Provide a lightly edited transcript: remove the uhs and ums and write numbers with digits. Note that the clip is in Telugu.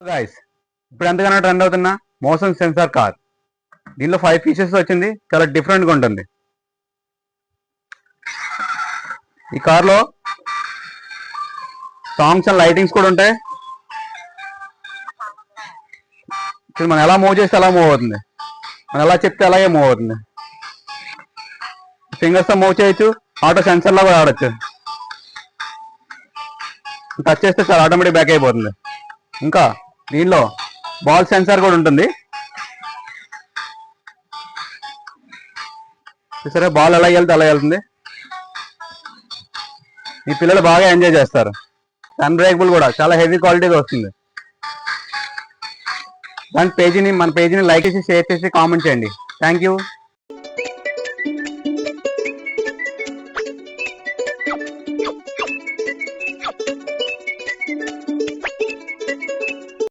గైస్, ఇప్పుడు ఎంతగానో ట్రెండ్ అవుతున్న మోషన్ సెన్సార్ కార్. దీనిలో 5 ఫీచర్స్ వచ్చింది, చాలా డిఫరెంట్గా ఉంటుంది. ఈ కార్లో సాంగ్స్ అండ్ లైటింగ్స్ కూడా ఉంటాయి. ఇప్పుడు మనం ఎలా మూవ్ చేస్తే అలా మూవ్ అవుతుంది, మనం ఎలా చెప్తే అలాగే మూవ్ అవుతుంది. ఫింగర్స్తో మూవ్ చేయొచ్చు, ఆటో సెన్సర్లో కూడా ఆడచ్చు. టచ్ చేస్తే చాలా ఆటోమేటిక్ బ్యాక్ అయిపోతుంది. ఇంకా దీనిలో బాల్ సెన్సార్ కూడా ఉంటుంది. సరే, బాల్ ఎలా వెళ్తే అలా వెళ్తుంది. ఈ పిల్లలు బాగా ఎంజాయ్ చేస్తారు. సన్ బ్రేకబుల్ కూడా చాలా హెవీ క్వాలిటీగా వస్తుంది. మన పేజీని లైక్ చేసి, షేర్ చేసి, కామెంట్ చేయండి. Thank you.